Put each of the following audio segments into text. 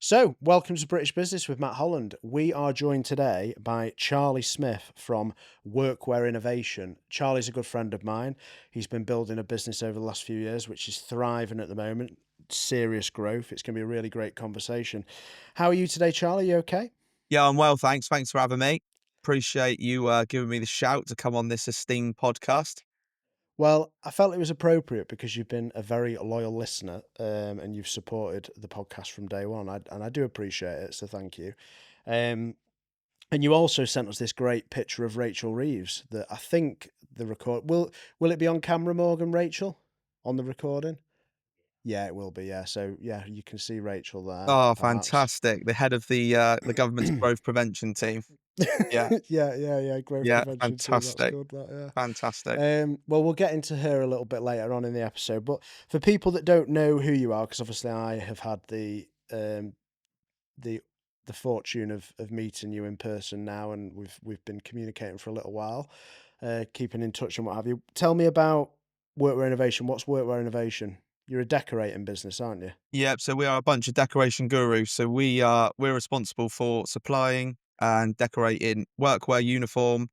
So, welcome to British Business with Matt Holland. We are joined today by Charlie Smith from Workware Innovation. Charlie's a good friend of mine. He's been building a business over the last few years, which is thriving at the moment. Serious growth. It's going to be a really great conversation. How are you today, Charlie? You okay? Yeah, I'm well, thanks. Thanks for having me. Appreciate you giving me the shout to come on this esteemed podcast. Well, I felt it was appropriate because you've been a very loyal listener, and you've supported the podcast from day one. And I do appreciate it, so thank you. Um, And you also sent us this great picture of Rachel Reeves that I think the record will it be on camera, Morgan, Rachel? On the recording? Yeah, it will be, yeah. So yeah, you can see Rachel there. Oh, That's fantastic. The head of the government's growth prevention team. Yeah, yeah, growth yeah, prevention team. That's fantastic. good, that, Fantastic. yeah. Well, we'll get into her a little bit later on in the episode. But for people that don't know who you are, because obviously I have had the the fortune of meeting you in person now, and we've been communicating for a little while, keeping in touch and what have you. Tell me about Workwear Innovation. What's Workwear Innovation? You're a decorating business, aren't you? Yeah, so we are a bunch of decoration gurus. So we're responsible for supplying and decorating workwear uniform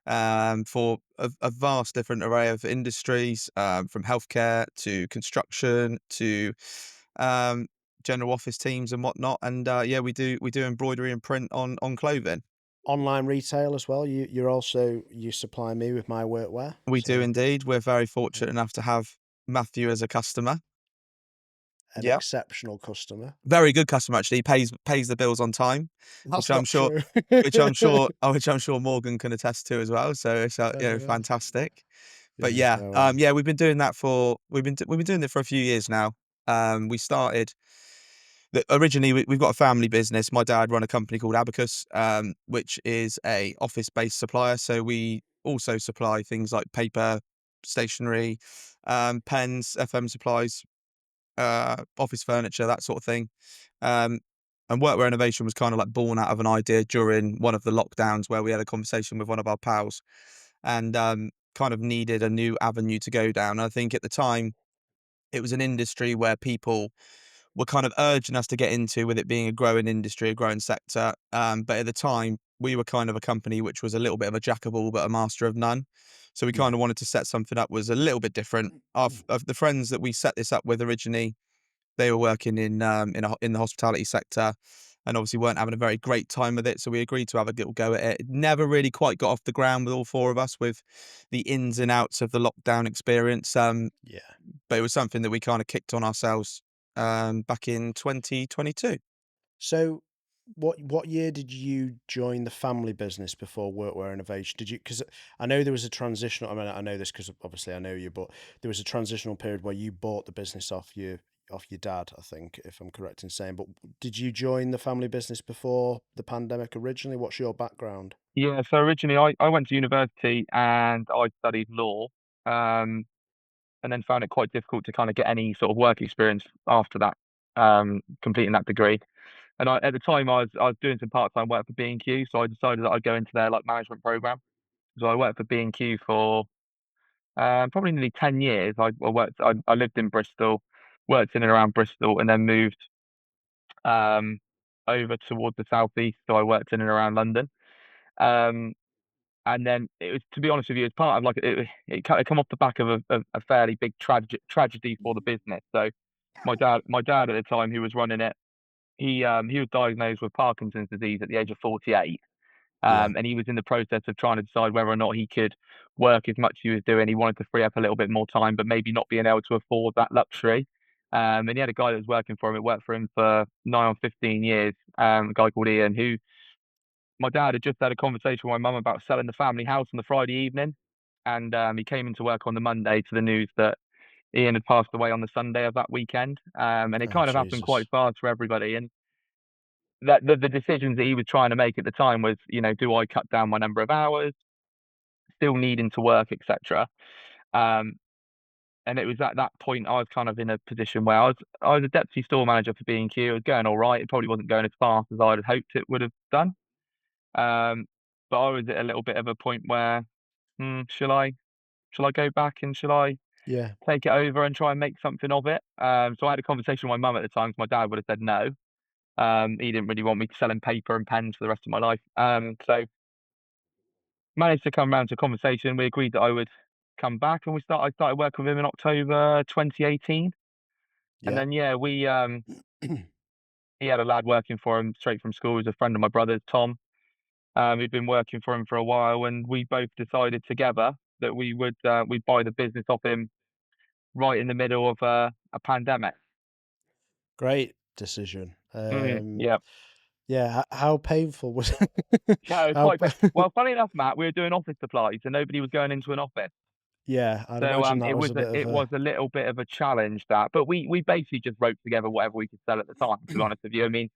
for a vast different array of industries, from healthcare to construction to um, general office teams and whatnot. And yeah, we do embroidery and print on clothing. Online retail as well. You supply me with my workwear, We do so indeed. We're very yeah, fortunate enough to have Matthew as a customer. an Yeah. exceptional customer. Very good customer, actually. He pays the bills on time, which That's I'm not sure true. which I'm sure Morgan can attest to as well. So it's, Yeah, fantastic. But yeah. yeah, No, yeah, we've been doing that for we've been doing it for a few years now. We started originally we've got a family business. My dad run a company called Abacus, which is a office-based supplier. So we also supply things like paper, stationery, pens, FM supplies, office furniture, that sort of thing. Um, and Workwear Innovation was kind of like born out of an idea during one of the lockdowns where we had a conversation with one of our pals and kind of needed a new avenue to go down. And I think at the time it was an industry where people were kind of urging us to get into, with it being a growing industry, a growing sector. But at the time, we were kind of a company which was a little bit of a jack of all but a master of none. So we yeah. kind of wanted to set something up was a little bit different. Of the friends that we set this up with originally, they were working in the hospitality sector, and obviously weren't having a very great time with it. So we agreed to have a little go at it. It never really quite got off the ground with all four of us, with the ins and outs of the lockdown experience. Yeah. But it was something that we kind of kicked on ourselves back in 2022. So, what year did you join the family business before Workwear Innovation? Did you? Because I know there was a transitional. I mean, I know this because obviously I know you, but there was a transitional period where you bought the business off your dad. I think, if I'm correct in saying. But did you join the family business before the pandemic originally? What's your background? Yeah, so originally I went to university and I studied law, um, and then found it quite difficult to kind of get any sort of work experience after that, completing that degree. And at the time I was doing some part-time work for B&Q, so I decided that I'd go into their like management program. So I worked for B&Q for probably nearly 10 years. I lived in Bristol, worked in and around Bristol, and then moved um, over towards the southeast. So I worked in and around London. Um, and then it was, to be honest with you, it's part of like it come off the back of a fairly big tragedy for the business. So my dad at the time who was running it, he was diagnosed with Parkinson's disease at the age of 48. Yeah, And he was in the process of trying to decide whether or not he could work as much as he was doing. He wanted to free up a little bit more time, but maybe not being able to afford that luxury. And he had a guy that was working for him. It worked for him for nigh on 15 years. A guy called Ian, who my dad had just had a conversation with my mum about selling the family house on the Friday evening. And he came into work on the Monday to the news that Ian had passed away on the Sunday of that weekend. And it oh kind of happened quite Jesus, fast for everybody. And that the decisions that he was trying to make at the time was, do I cut down my number of hours, still needing to work, etc. Um, and it was at that point I was kind of in a position where I was a deputy store manager for B&Q. It was going all right. It probably wasn't going as fast as I'd hoped it would have done. Um, but I was at a little bit of a point where, shall I go back and shall I yeah, take it over and try and make something of it? So I had a conversation with my mum at the time, 'cause my dad would have said no. He didn't really want me selling paper and pens for the rest of my life. So managed to come around to a conversation. We agreed that I would come back, and I started working with him in October 2018. And Yeah. then yeah, we he had a lad working for him straight from school. He was a friend of my brother's, Tom. Who'd been working for him for a while, and we both decided together that we'd buy the business off him right in the middle of a pandemic. Great decision. Yeah. Yeah, how painful was Yeah, it was how quite pa well, funny enough, Matt, we were doing office supplies and nobody was going into an office. Yeah, I'd So, imagine that was a bit of it was a a little bit of a challenge that, but we basically just roped together whatever we could sell at the time, to be honest with you. I mean,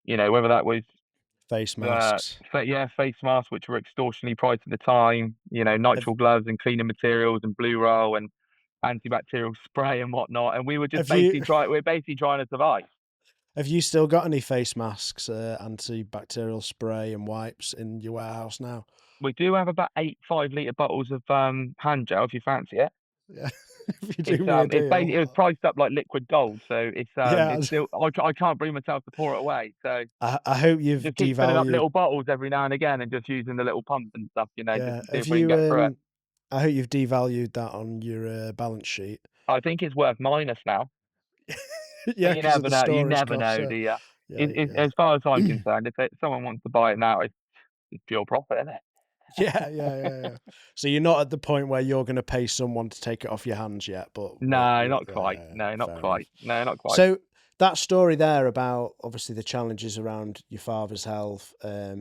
whether that was, face masks. yeah, face masks, which were extortionately priced at the time, Have nitrile gloves and cleaning materials and blue roll and antibacterial spray and whatnot, and have you we're basically trying to survive. have you still got any face masks, antibacterial spray and wipes in your warehouse now? We do have about 8 5-litre bottles of, hand gel if you fancy it. Yeah. If you do me a It was deal. priced up like liquid gold, so Yeah, it's still I can't bring myself to pour it away, so I hope you've just keep filling up devalued little bottles every now and again and just using the little pump and stuff, just yeah, to see have if we can you, get through it. I hope you've devalued that on your, balance sheet. I think it's worth minus now, but Yeah, because of the you storage never costs, know, do you? yeah, yeah. As far as I'm concerned, if someone wants to buy it now, it's pure profit, isn't it? Yeah, yeah, yeah, yeah. So you're not at the point where you're gonna pay someone to take it off your hands yet, but No, you not yeah, quite. yeah, yeah, No, not fair enough. quite. No, not quite. So that story there about obviously the challenges around your father's health,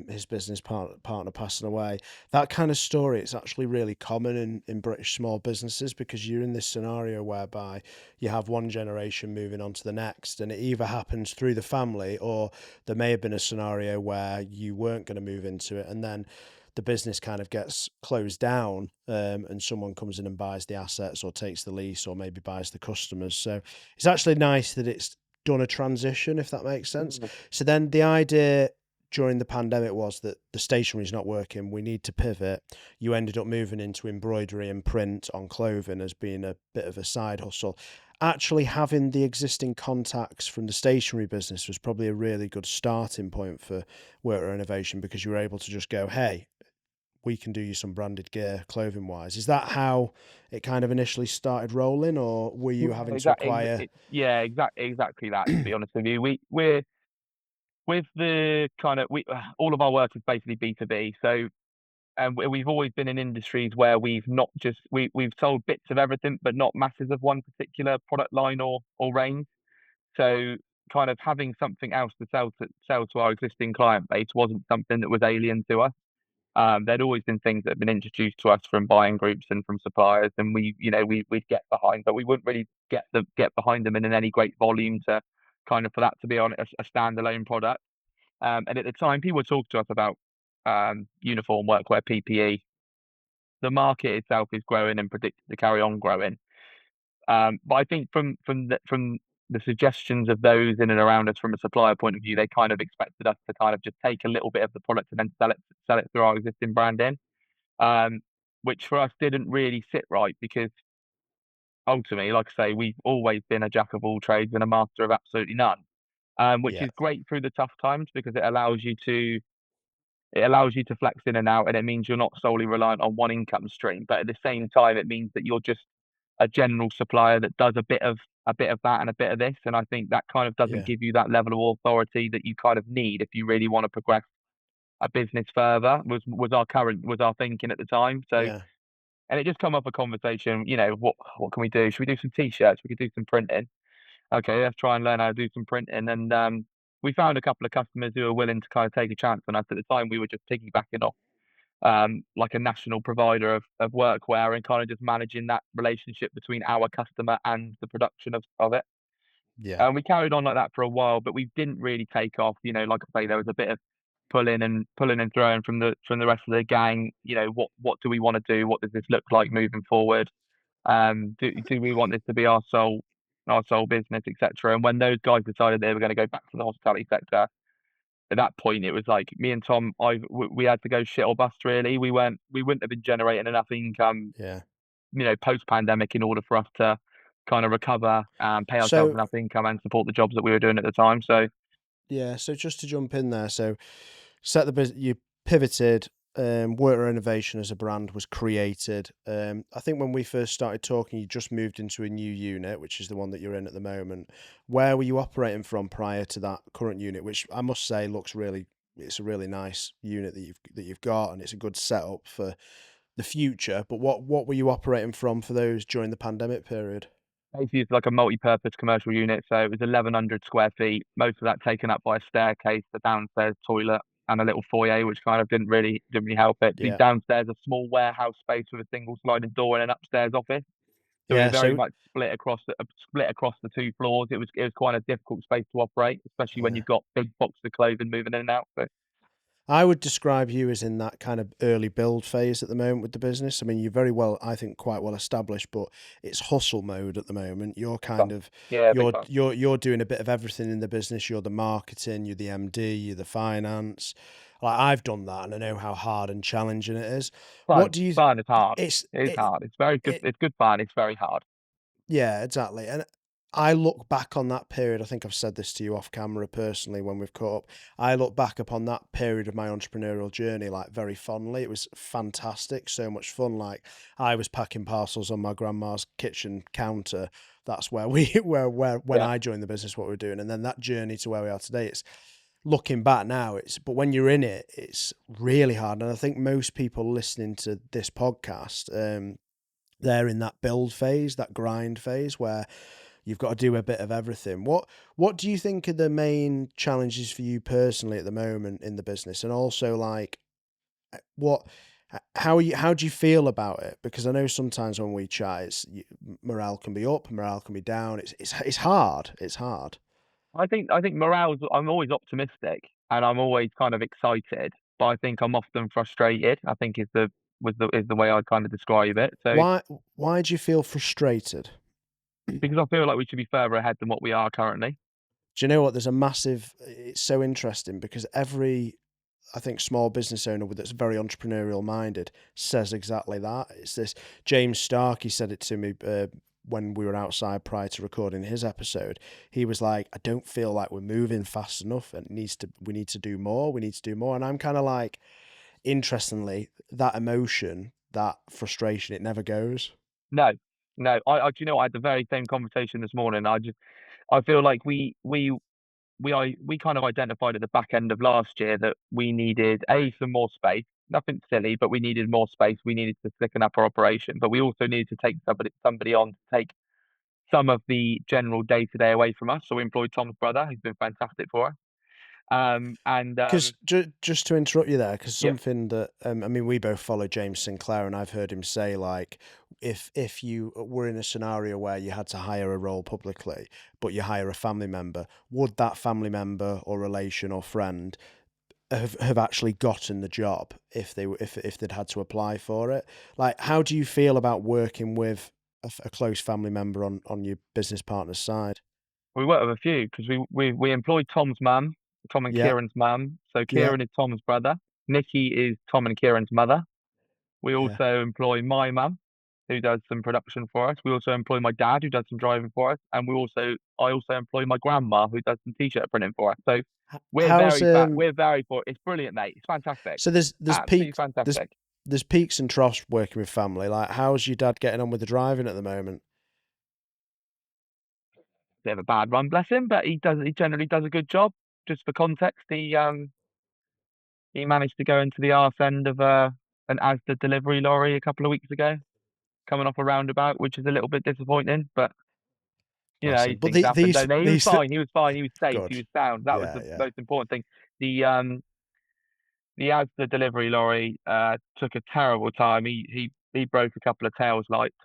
his business partner passing away, that kind of story, it's actually really common in British small businesses because you're in this scenario whereby you have one generation moving on to the next, and it either happens through the family or there may have been a scenario where you weren't going to move into it, and then the business kind of gets closed down, and someone comes in and buys the assets or takes the lease or maybe buys the customers. So it's actually nice that it's done a transition, if that makes sense. Mm. So then the idea during the pandemic was that the stationery is not working. We need to pivot. You ended up moving into embroidery and print on clothing as being a bit of a side hustle. Actually, having the existing contacts from the stationery business was probably a really good starting point for Workware Innovation because you were able to just go, hey, we can do you some branded gear clothing wise. Is that how it kind of initially started rolling, or were you Yeah, having to acquire? yeah, exactly that, to be honest with you. We're with the kind of we all of our work is basically B2B, so and we've always been in industries where we've not just we've sold bits of everything, but not masses of one particular product line or range. So kind of having something else to sell to our existing client base wasn't something that was alien to us. There'd always been things that had been introduced to us from buying groups and from suppliers, and we'd get behind, but we wouldn't really get behind them in any great volume to kind of for that to be on a standalone product. And at the time, people would talk to us about uniform workwear, PPE. The market itself is growing and predicted to carry on growing. But I think from the suggestions of those in and around us from a supplier point of view, they kind of expected us to kind of just take a little bit of the product and then sell it through our existing branding, um, which for us didn't really sit right because ultimately, like I say, we've always been a jack of all trades and a master of absolutely none, which Yeah, is great through the tough times because it allows you to flex in and out, and it means you're not solely reliant on one income stream. But at the same time, it means that you're just a general supplier that does a bit of that and a bit of this. And I think that kind of doesn't yeah, give you that level of authority that you kind of need if you really want to progress a business further. Was our thinking at the time. So yeah, and it just come up a conversation. What can we do? Should we do some t-shirts? We could do some printing. Okay, let's try and learn how to do some printing. And we found a couple of customers who were willing to kind of take a chance on us. At the time, we were just piggybacking off like a national provider of workwear and kind of just managing that relationship between our customer and the production of it. yeah, And we carried on like that for a while, but we didn't really take off. Like I say, there was a bit of pulling and throwing from the rest of the gang. What do we want to do? What does this look like moving forward? Do we want this to be our sole business, etc. And when those guys decided they were going to go back to the hospitality sector, at that point it was like me and Tom, we had to go shit or bust. Really, we wouldn't have been generating enough income, yeah. post pandemic in order for us to kind of recover and pay ourselves So enough income and support the jobs that we were doing at the time. So Yeah, so just to jump in there, so set the business, you pivoted, Workware Innovation as a brand was created. I think when we first started talking, you just moved into a new unit, which is the one that you're in at the moment. Where were you operating from prior to that current unit, which I must say looks really, it's a really nice unit that you've got, and it's a good setup for the future. But what were you operating from for those during the pandemic period? Basically, it's like a multi-purpose commercial unit, so it was 1,100 square feet. Most of that taken up by a staircase, the downstairs toilet, and a little foyer, which kind of didn't really help it. The Yeah, downstairs, a small warehouse space with a single sliding door and an upstairs office. So we were yeah. very So much split across the two floors. It was quite a difficult space to operate, especially when yeah. you've got big boxes of clothing moving in and out. So I would describe you as in that kind of early build phase at the moment with the business. I mean, you're very well, I think, quite well established, but it's hustle mode at the moment. You're kind fun. of Yeah, big fun. you're doing a bit of everything in the business. You're the marketing, you're the MD, you're the finance. Like I've done that, and I know how hard and challenging it is. What Fun. do you? Fun is hard. It's It is hard. It's very good. it It's good fun. It's very hard. Yeah, exactly. And I look back on that period. I think I've said this to you off camera personally when we've caught up. I look back upon that period of my entrepreneurial journey like very fondly. It was fantastic, so much fun. Like I was packing parcels on my grandma's kitchen counter. That's where we where when Yeah. I joined the business, what we we're doing, and then that journey to where we are today. It's looking back now. It's but when you're in it, it's really hard. And I think most people listening to this podcast, they're in that build phase, that grind phase where you've got to do a bit of everything. What do you think are the main challenges for you personally at the moment in the business? And also like what how do you feel about it? Because I know sometimes when we chat, morale can be up, morale can be down. It's hard. It's hard. I think morale's. I'm always optimistic and I'm always kind of excited, but I think I'm often frustrated. I think is the way I kind of describe it. So Why why do you feel frustrated? because I feel like we should be further ahead than what we are currently. Do you know what? There's a massive. It's so interesting because every I think small business owner that's very entrepreneurial minded says exactly that. It's this James Stark. He said it to me when we were outside prior to recording his episode. He was like, "I don't feel like we're moving fast enough, and we need to do more. We need to do more." And I'm kind of like, interestingly, that emotion, that frustration, it never goes. No, no. Do you know what? I had the very same conversation this morning. I feel like we kind of identified at the back end of last year that we needed some more space. Nothing silly, but we needed more space. We needed to slicken up our operation, but we also needed to take somebody on to take some of the general day to day away from us. So we employed Tom's brother, who's been fantastic for us. And Because just to interrupt you there, because yeah, something that I mean, we both follow James Sinclair, and I've heard him say like, if you were in a scenario where you had to hire a role publicly, but you hire a family member, would that family member or relation or friend have actually gotten the job if if they'd had to apply for it? Like, how do you feel about working with a close family member on your business partner's side? we worked with a few because we employed Tom's mum, Tom and Yeah, Kieran's mum. So yeah, Kieran is Tom's brother. Nikki is Tom and Kieran's mother. We yeah. also employ my mum, who does some production for us. We also employ my dad, who does some driving for us, and I also employ my grandma, who does some t-shirt printing for us. So How's we're very for it's brilliant, mate. It's fantastic, so there's absolutely peaks fantastic. there's peaks and troughs working with family. Like, how's your dad getting on with the driving at the moment? Bit of a bad run, bless him, but he generally does a good job. Just for context, he managed to go into the arse end of an Asda delivery lorry a couple of weeks ago, coming off a roundabout, which is a little bit disappointing, but Bless him. these But things happen, don't they? He was these fine. He was fine. He was safe. He good. was sound. That was Yeah, the yeah. most important thing. The Asda delivery lorry took a terrible time. He broke a couple of tail lights,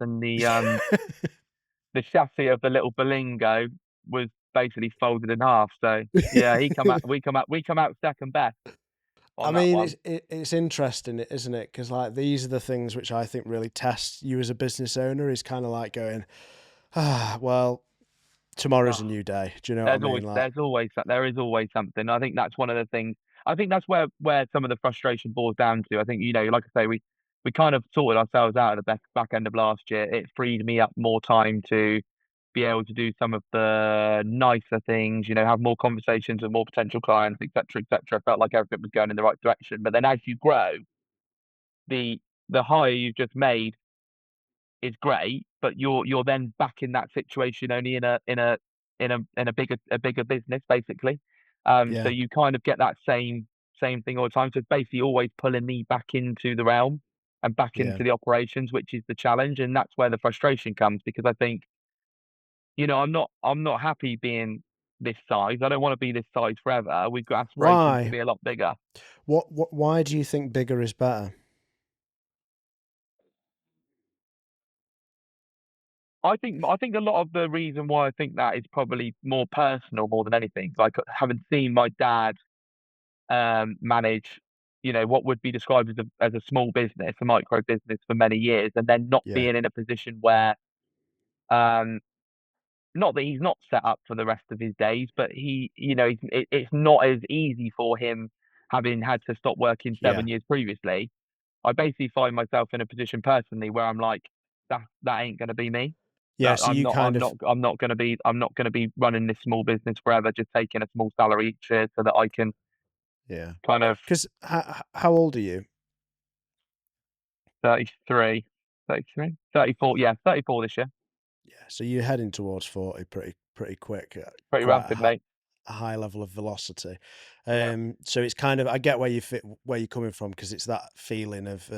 and the chassis of the little Berlingo was basically folded in half. So yeah, we come out second best I on that mean, one. it's interesting, isn't it? Because like these are the things which I think really test you as a business owner. Is kind of like going, ah, well, tomorrow's a Oh, new day. Do you know what I mean? Like, there is always something. I think that's one of the things. I think that's where some of the frustration boils down to. I think like I say, we kind of sorted ourselves out at the back end of last year. It freed me up more time to be able to do some of the nicer things, have more conversations with more potential clients, etc., etc. I felt like everything was going in the right direction. But then as you grow, the the hire you've just made is great, but you're then back in that situation only in a bigger business basically. So Yeah, you kind of get that same thing all the time. So it's basically always pulling me back into the realm and back yeah. into the operations, which is the challenge, and that's where the frustration comes because I think, I'm not happy being this size. I don't want to be this size forever. We've got aspirations to Why? be a lot bigger. Why do you think bigger is better? I think a lot of the reason why I think that is probably more personal more than anything. Like having seen my dad manage, what would be described as a small business, a micro business for many years, and then not Yeah, being in a position where, um, not that he's not set up for the rest of his days, but it's not as easy for him having had to stop working yeah. 7 years previously. I basically find myself in a position personally where I'm like, that ain't gonna be me. Yeah, That so you kind of I'm not gonna be running this small business forever, just taking a small salary each year so that I can yeah. kind of 'Cause how old are you? 33, 33, 34, yeah, 34 this year. Yeah, so you're heading towards 40 pretty quick at Pretty quite rapid, mate. a high level of velocity. Yeah. So it's kind of I get where you're coming from because it's that feeling of,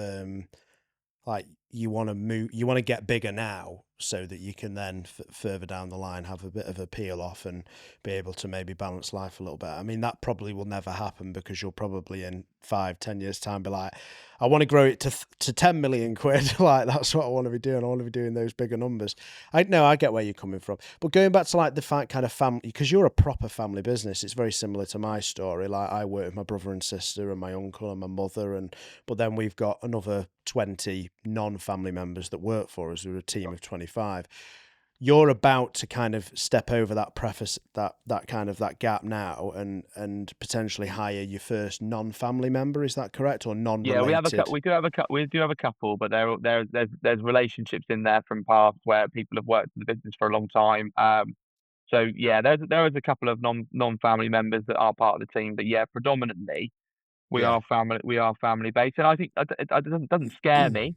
like, you wanna get bigger now so that you can then further down the line have a bit of a peel off and be able to maybe balance life a little bit. I mean, that probably will never happen because you'll probably in 5, 10 years' time be like, "I wanna grow it to 10 million quid." Like, that's what I wanna be doing. I wanna be doing those bigger numbers. I know, I get where you're coming from. But going back to, like, the kind of family, because 'cause you're a proper family business, it's very similar to my story. Like, I work with my brother and sister and my uncle and my mother, and but then we've got another 20 non-family members that work for us. We're a team of 25. You're about to kind of step over that preface, that kind of that gap now, and potentially hire your first non-family member. Is that correct, or Yeah, non-related? we do have a couple, but there's relationships in there from past where people have worked in the business for a long time. So yeah, there is a couple of non-family members that are part of the team, but yeah, predominantly Yeah. we are family based, and I think it doesn't scare me,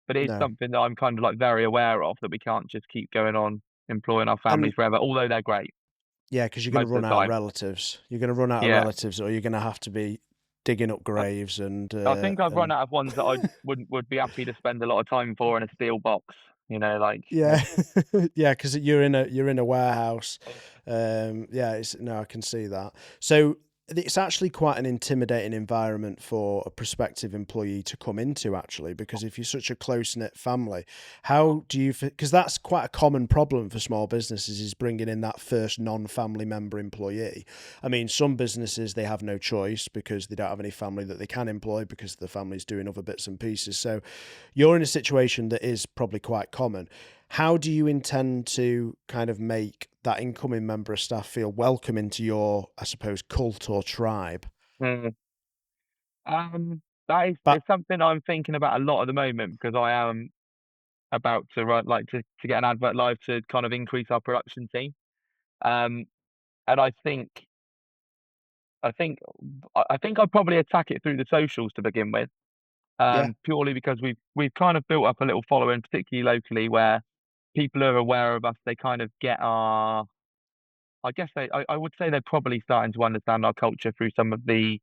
but it is No. something that I'm kind of like very aware of that we can't just keep going on employing our families And forever, although they're great yeah, because you're going to most of run the out of time. relatives. You're going to run out of Yeah, relatives, or you're going to have to be digging up I, graves I think I've run and out of ones that I would be happy to spend a lot of time for in a steel box. Like yeah, yeah, because you're in a warehouse. Yeah, it's no, I can see that. So it's actually quite an intimidating environment for a prospective employee to come into, actually, because if you're such a close knit family, how do you? Because that's quite a common problem for small businesses is bringing in that first non-family member employee. I mean, some businesses they have no choice because they don't have any family that they can employ because the family's doing other bits and pieces. So you're in a situation that is probably quite common. How do you intend to kind of make that incoming member of staff feel welcome into your, I suppose, cult or tribe? mm, that is But it's something I'm thinking about a lot at the moment because I am about to run like to get an advert live to kind of increase our production team. Um, and I think I think I'd probably attack it through the socials to begin with, yeah, purely because we've kind of built up a little following, particularly locally, where people are aware of us. They kind of get our. I guess I would say they're probably starting to understand our culture through some of the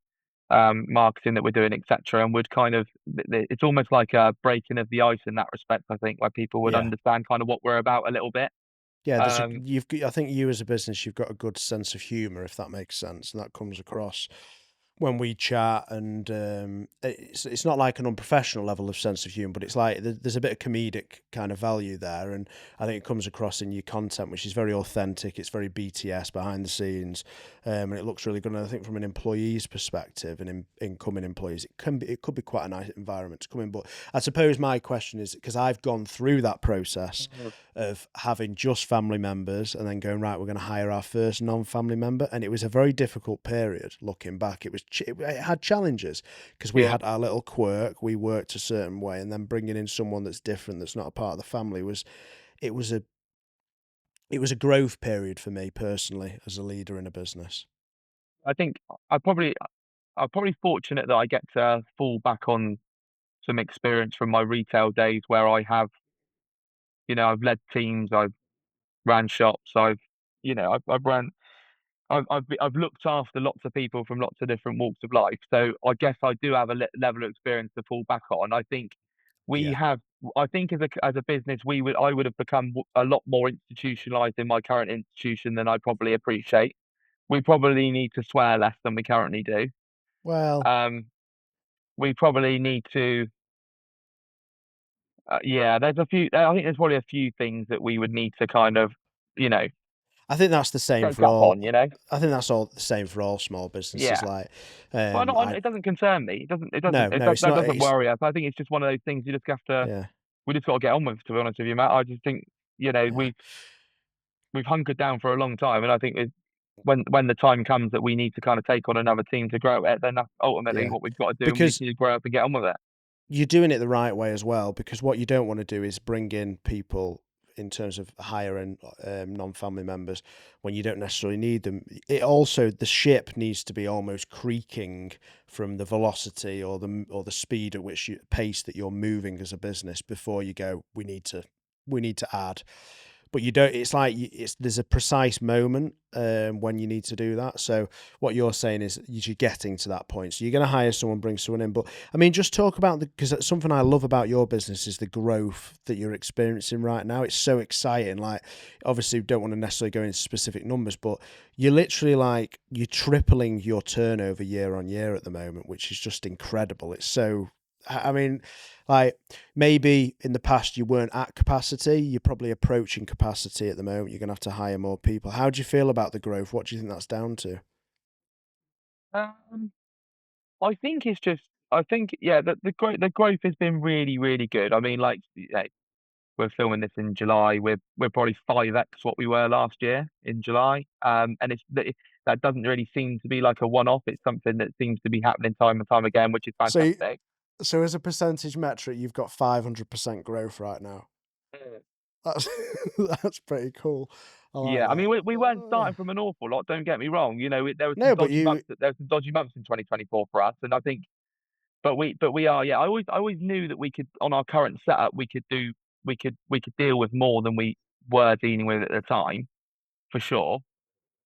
marketing that we're doing, etc. And would kind of it's almost like a breaking of the ice in that respect. I think where people would yeah. understand kind of what we're about a little bit. Yeah, Um, I think you as a business, you've got a good sense of humor, if that makes sense, and that comes across when we chat. And it's not like an unprofessional level of sense of humor, but it's like there's a bit of comedic kind of value there, and I think it comes across in your content, which is very authentic. It's very BTS behind the scenes, and it looks really good. And I think from an employee's perspective and incoming employees, it could be quite a nice environment to come in. But I suppose my question is because I've gone through that process Mhm. of having just family members and then going, right, we're going to hire our first non-family member, and it was a very difficult period looking back. It had challenges because we yeah, had our little quirk, we worked a certain way, and then bringing in someone that's different, that's not a part of the family, was it was a it was a growth period for me personally as a leader in a business. I think I probably I'm probably fortunate that I get to fall back on some experience from my retail days where I have, I've led teams, I've ran shops, I've ran I've looked after lots of people from lots of different walks of life. So I guess I do have a level of experience to fall back on. We Yeah. have, I think as a business, I would have become a lot more institutionalized in my current institution than I probably appreciate. We probably need to swear less than we currently do. Well, Um, we probably need to, yeah, there's a few, I think there's probably a few things that we would need to kind of, you know, I think that's the same check for up all. on. I think that's all the same for all small businesses. Yeah. Like, Well, I it doesn't concern me. no, no, it's That not. doesn't It's worry us. I think it's just one of those things you just have to, yeah, we just got to get on with, to be honest with you, Matt. I just think, yeah, we've hunkered down for a long time, and I think when the time comes that we need to kind of take on another team to grow it, then that's ultimately yeah. what we've got to do, and we just Because need to grow up and get on with it. you're doing it the right way as well, because what you don't want to do is bring in people in terms of higher end non-family members when you don't necessarily need them. It also, the ship needs to be almost creaking from the velocity or the speed at which pace that you're moving as a business before you go, we need to add. But you don't. It's like there's a precise moment when you need to do that. So what you're saying is you're getting to that point. So you're going to hire someone, bring someone in. But I mean, just talk about because something I love about your business is the growth that you're experiencing right now. It's so exciting. Like, obviously, we don't want to necessarily go into specific numbers, but you're literally like you're tripling your turnover year on year at the moment, which is just incredible. It's so. I mean, like maybe in the past you weren't at capacity. You're probably approaching capacity at the moment. You're gonna have to hire more people. How do you feel about the growth? What do you think that's down to? Um, I think it's just, I think, yeah, the growth has been really, really good. I mean, like, we're filming this in July. We're probably 5x what we were last year in July. And that doesn't really seem to be like a one-off. It's something that seems to be happening time and time again, which is So, fantastic. so as a percentage metric, you've got 500% growth right now. Mm. That's that's pretty cool. I like Yeah, I that. mean, we weren't starting from an awful lot. Don't get me wrong. No, but you. There were some dodgy months in 2024 for us, and I think, but we are. Yeah, I always knew that we could, on our current setup, we could deal with more than we were dealing with at the time, for sure.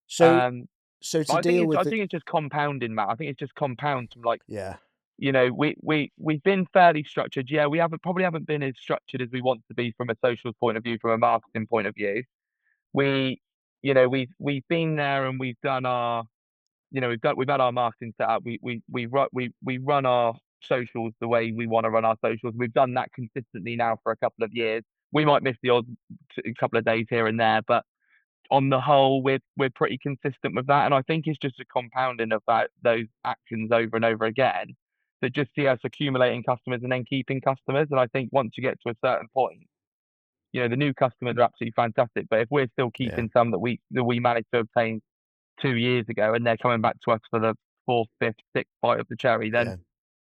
So Um, so to deal with I the. think it's just compounding, Matt. I think it's just compounds from, like, Yeah. we've been fairly structured. Yeah, we haven't been as structured as we want to be from a social point of view, from a marketing point of view. We, we've been there and we've done our, we've had our marketing set up. We run our socials the way we want to run our socials. We've done that consistently now for a couple of years. We might miss the odd couple of days here and there, but on the whole, we're pretty consistent with that. And I think it's just a compounding of those actions over and over again that just see us accumulating customers and then keeping customers. And I think once you get to a certain point, the new customers are absolutely fantastic. But if we're still Yeah. keeping some that we managed to obtain 2 years ago, and they're coming back to us for the fourth, fifth, sixth bite of the cherry, then Yeah.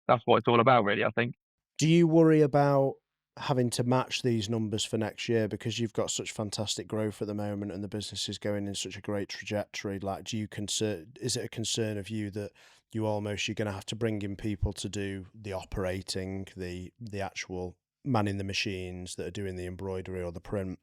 that's what it's all about, really, I think. Do you worry about having to match these numbers for next year because you've got such fantastic growth at the moment and the business is going in such a great trajectory? Like, do you concern? Is it a concern of you that you're going to have to bring in people to do the operating, the actual manning the machines that are doing the embroidery or the print?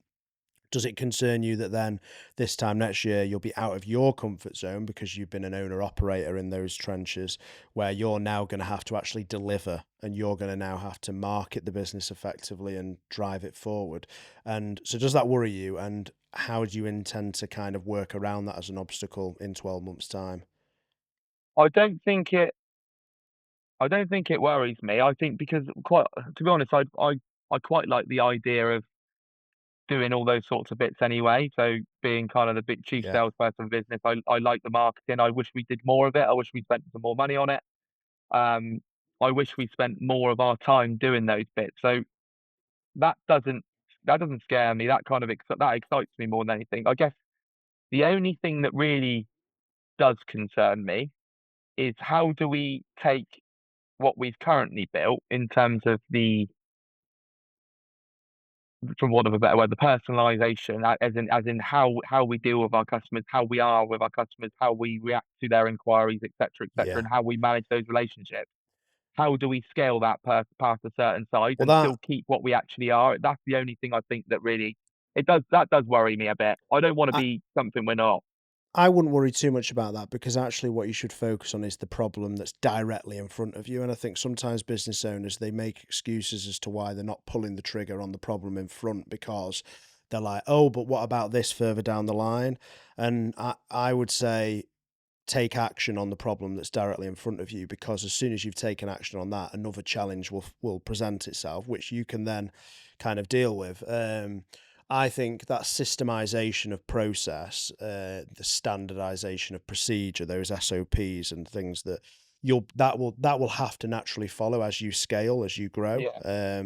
Does it concern you that then this time next year you'll be out of your comfort zone because you've been an owner operator in those trenches where you're now going to have to actually deliver and you're going to now have to market the business effectively and drive it forward? And so does that worry you? And how do you intend to kind of work around that as an obstacle in 12 months' time? I don't think it. I don't think it worries me. I think because, quite to be honest, I quite like the idea of doing all those sorts of bits anyway. So being kind of the big chief Yeah. salesperson of business, I like the marketing. I wish we did more of it. I wish we spent some more money on it. Um, I wish we spent more of our time doing those bits. So that doesn't that doesn't scare me. That excites me more than anything. I guess the only thing that really does concern me is how do we take what we've currently built in terms of from want of a better word, the personalization, as in how we deal with our customers, how we are with our customers, how we react to their inquiries, etc., Yeah. and how we manage those relationships. How do we scale that past a certain size Well, and that still keep what we actually are? That's the only thing I think that really that does worry me a bit. I don't want to I be something we're not. I wouldn't worry too much about that because actually what you should focus on is the problem that's directly in front of you. And I think sometimes business owners, they make excuses as to why they're not pulling the trigger on the problem in front because they're like, oh, but what about this further down the line? And I would say take action on the problem that's directly in front of you, because as soon as you've taken action on that, another challenge will present itself, which you can then kind of deal with. I think that systemization of process, the standardization of procedure, those SOPs and things that that will have to naturally follow as you scale, as you grow. Yeah,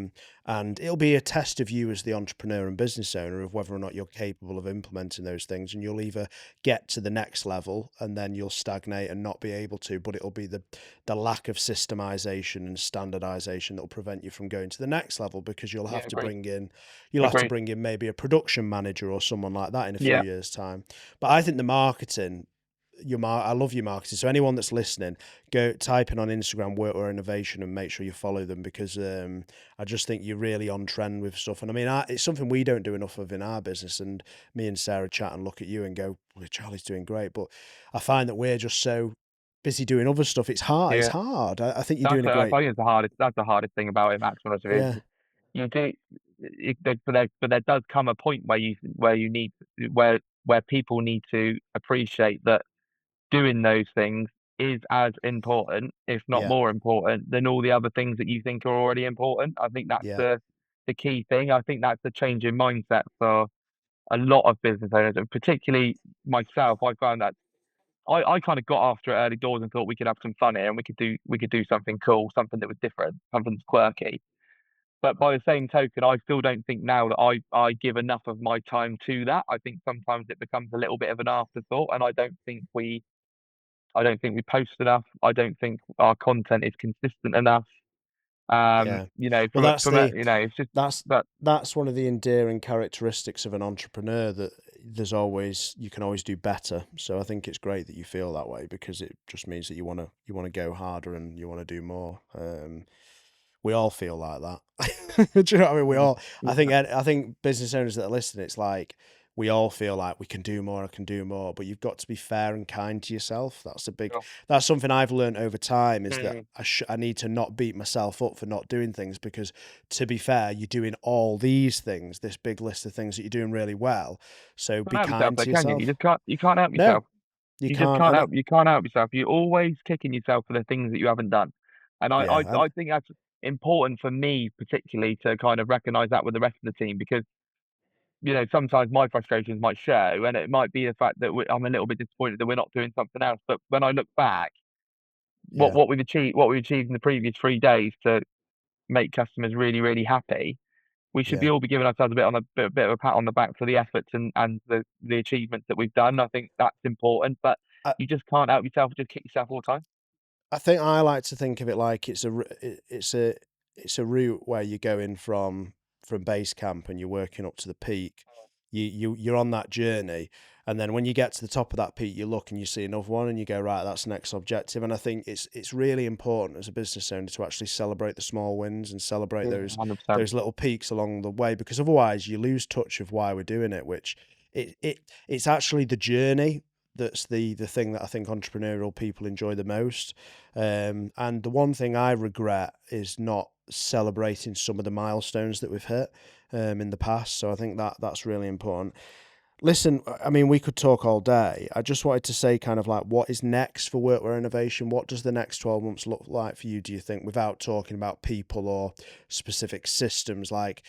And it'll be a test of you as the entrepreneur and business owner of whether or not you're capable of implementing those things. And you'll either get to the next level and then you'll stagnate and not be able to, but it'll be the lack of systemization and standardization that'll prevent you from going to the next level, because yeah, agreed, you'll have to agreed. bring in maybe a production manager or someone like that in a few Yeah, years time. But I think the marketing, I love your marketing. So anyone that's listening, go type in on Instagram Workware Innovation and make sure you follow them, because I just think you're really on trend with stuff. And I mean, it's something we don't do enough of in our business. And me and Sarah chat and look at you and go, well, Charlie's doing great. But I find that we're just so busy doing other stuff. It's hard. It's yeah. hard. I think you're That's doing a I great. think it's the hardest. That's the hardest thing about it, Max. Honestly, Yeah. is you do, but there does come a point where you need where people need to appreciate that doing those things is as important, if not Yeah. more important, than all the other things that you think are already important. I think that's Yeah. the key thing. I think that's the change in mindset for a lot of business owners, and particularly myself. I found that I kind of got after it early doors and thought we could have some fun here and we could do something cool, something that was different, something that's quirky. But by the same token, I still don't think now that I give enough of my time to that. I think sometimes it becomes a little bit of an afterthought, and I don't think we post enough. I don't think our content is consistent enough. Yeah. Well, It's just that's but that's one of the endearing characteristics of an entrepreneur, that you can always do better. So I think it's great that you feel that way, because it just means that you want to go harder and you want to do more. We all feel like that. Do you know what I mean? We mm, all. yeah, I think business owners that are listening, it's like we all feel like we can do more. I can do more, but you've got to be fair and kind to yourself. sure. That's something I've learned over time, is that Mm. I need to not beat myself up for not doing things, because to be fair, you're doing all these things, this big list of things that you're doing really well. So Can't be help yourself kind though, to can you? You yourself. just can't help No, yourself. you You just can't. can't help you can't help yourself. You're always kicking yourself for the things that you haven't done. And I Yeah, I, I think that's important for me particularly to kind of recognize that with the rest of the team because sometimes my frustrations might show and it might be the fact that I'm a little bit disappointed that we're not doing something else. But when I look back, what yeah, what we've achieved in the previous 3 days to make customers really, really happy, we should be yeah. all be giving ourselves a bit of a pat on the back for the efforts and the achievements that we've done. I think that's important, but I, you just can't help yourself, just kick yourself all the time. I think I like to think of it like it's a route where you're going from base camp and you're working up to the peak. You're on that journey, and then when you get to the top of that peak, you look and you see another one, and you go, right, that's the next objective. And I think it's really important as a business owner to actually celebrate the small wins and celebrate Yeah, those 100%. little peaks along the way, because otherwise you lose touch of why we're doing it. Which it's actually the journey that's the thing that I think entrepreneurial people enjoy the most. And the one thing I regret is not celebrating some of the milestones that we've hit in the past. So I think that's really important. Listen, I mean, we could talk all day. I just wanted to say kind of like what is next for Workwear Innovation? What does the next 12 months look like for you, do you think, without talking about people or specific systems? Like,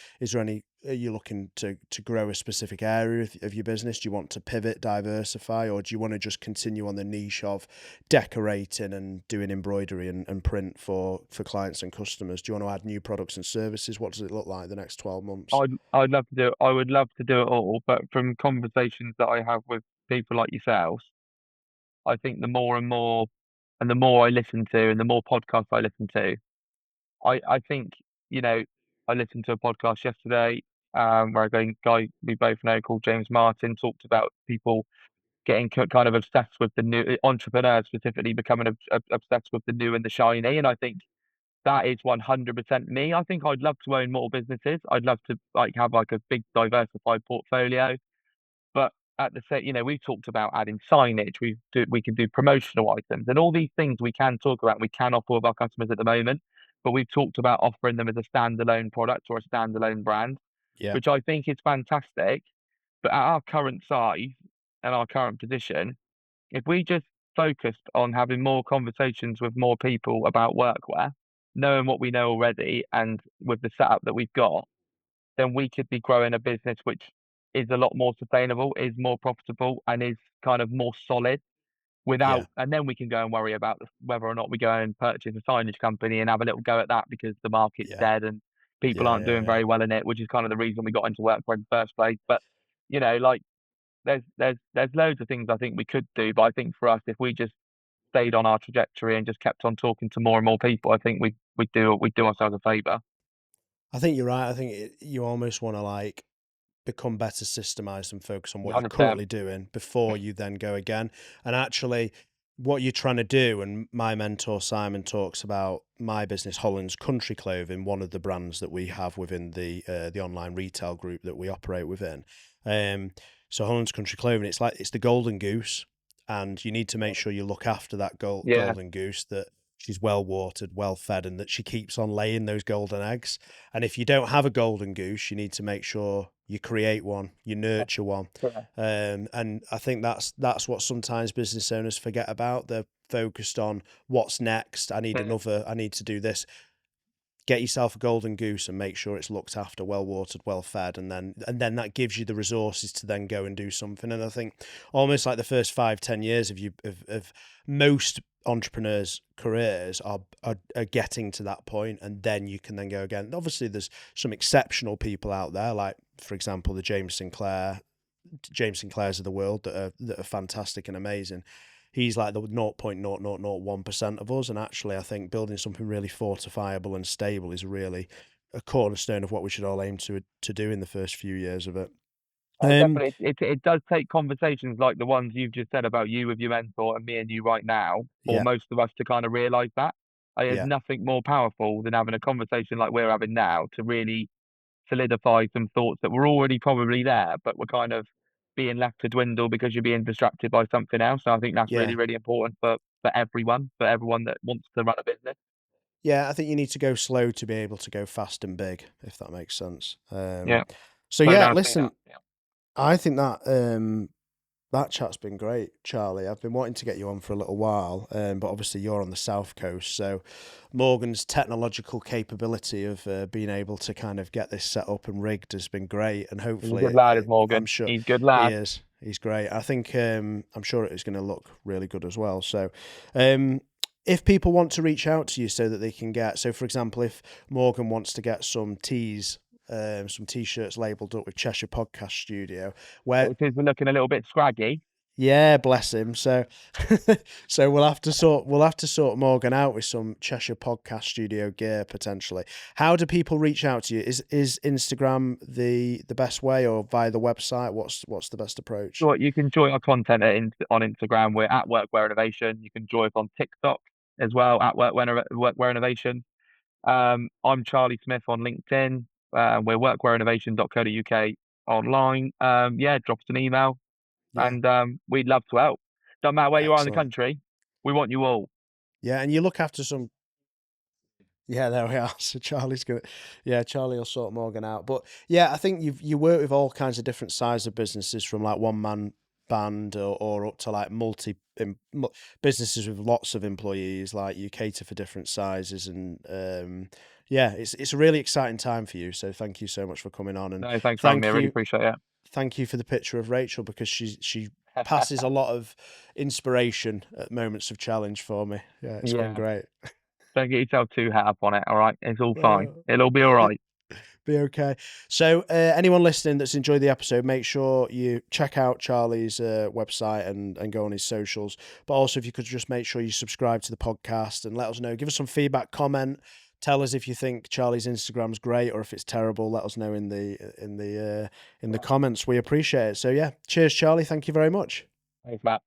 are you looking to grow a specific area of your business? Do you want to pivot, diversify, or do you want to just continue on the niche of decorating and doing embroidery and print for clients and customers? Do you want to add new products and services? What does it look like the next 12 months? I'd love to do it. I would love to do it all, but from conversations that I have with people like yourselves, I think the more and more, and the more I listen to, and the more podcasts I listen to, I think, you know, I listened to a podcast yesterday, where a guy we both know called James Martin talked about people getting kind of obsessed with the new entrepreneurs specifically becoming obsessed with the new and the shiny. And I think that is 100% me. I think I'd love to own more businesses. I'd love to like have like a big diversified portfolio. But at the same, we've talked about adding signage. We can do promotional items and all these things we can talk about. We can offer with our customers at the moment, but we've talked about offering them as a standalone product or a standalone brand, Yeah, which I think is fantastic. But at our current size and our current position, if we just focused on having more conversations with more people about workwear, knowing what we know already, and with the setup that we've got, then we could be growing a business which is a lot more sustainable, is more profitable, and is kind of more solid yeah, and then we can go and worry about whether or not we go and purchase a signage company and have a little go at that because the market's yeah, dead and people yeah, aren't yeah, doing yeah. very well in it, which is kind of the reason we got into workwear in the first place. But like there's loads of things I think we could do, but I think for us, if we just stayed on our trajectory and just kept on talking to more and more people, I think we'd do ourselves a favour. I think you're right. I think you almost want to like become better systemized and focus on what you're 100%. currently doing before you then go again. And actually, what you're trying to do, and my mentor Simon talks about my business, Holland's Country Clothing, one of the brands that we have within the online retail group that we operate within. Um, so Holland's Country Clothing, it's the golden goose, and you need to make sure you look after that Yeah, golden goose, that she's well watered, well fed, and that she keeps on laying those golden eggs. And if you don't have a golden goose, you need to make sure you create one, you nurture one. yeah, And I think that's what sometimes business owners forget about. They're focused on what's next. I need to do this. Get yourself a golden goose and make sure it's looked after, well watered, well fed, and then that gives you the resources to then go and do something. And I think almost like the first 5-10 years of most entrepreneurs' careers are getting to that point, and then you can then go again. Obviously, there's some exceptional people out there, like for example the James Sinclairs of the world that are fantastic and amazing. He's like the 0.0001% of us, and actually, I think building something really fortifiable and stable is really a cornerstone of what we should all aim to do in the first few years of it. oh, Um, definitely. It does take conversations like the ones you've just said about you with your mentor and me and you right now, for yeah, most of us to kind of realize that. There's yeah, nothing more powerful than having a conversation like we're having now to really solidify some thoughts that were already probably there, but were kind of being left to dwindle because you're being distracted by something else. So I think that's really, yeah, really important for everyone that wants to run a business. yeah. I think you need to go slow to be able to go fast and big, if that makes sense. Yeah. So Slow yeah, down, speed listen, up. Yeah. I think that chat's been great, Charlie. I've been wanting to get you on for a little while, but obviously you're on the south coast, so Morgan's technological capability of being able to kind of get this set up and rigged has been great, and He's a hopefully, good lad, is I'm Morgan. sure He's a good he lad. is. He's great. I think I'm sure it is going to look really good as well. So, if people want to reach out to you so that they can get, so for example, if Morgan wants to get some tees. Some t-shirts labeled up with Cheshire Podcast Studio, where It is looking a little bit scraggy. yeah, bless him. So, so we'll have to sort Morgan out with some Cheshire Podcast Studio gear potentially. How do people reach out to you? Is Instagram the best way, or via the website? What's the best approach? You can join our content on Instagram. We're at Workware Innovation. You can join us on TikTok as well at Workware Innovation. I'm Charlie Smith on LinkedIn. We're workwearinnovation.co.uk online. Yeah, drop us an email Yeah, and we'd love to help. Don't matter where you are in the excellent. country, we want you all. Yeah, and you look after some. Yeah, there we are. So Charlie will sort Morgan out. But yeah, I think you work with all kinds of different sizes of businesses, from like one man band or up to like businesses with lots of employees. Like you cater for different sizes, and yeah, it's a really exciting time for you. So thank you so much for coming on, and No, thanks for having me. I thank really you appreciate thank you for the picture of Rachel, because she it. passes a lot of inspiration at moments of challenge for me. Yeah, it's been Yeah, great. don't get yourself too hat up on it. All right, it's all fine. Uh, It'll be all right. be okay. So, anyone listening that's enjoyed the episode, make sure you check out Charlie's website and go on his socials. But also, if you could just make sure you subscribe to the podcast and let us know, give us some feedback, comment, Tell us if you think Charlie's Instagram's great or if it's terrible. Let us know in the Right. comments. We appreciate it. So yeah, cheers, Charlie. Thank you very much. Thanks, Matt.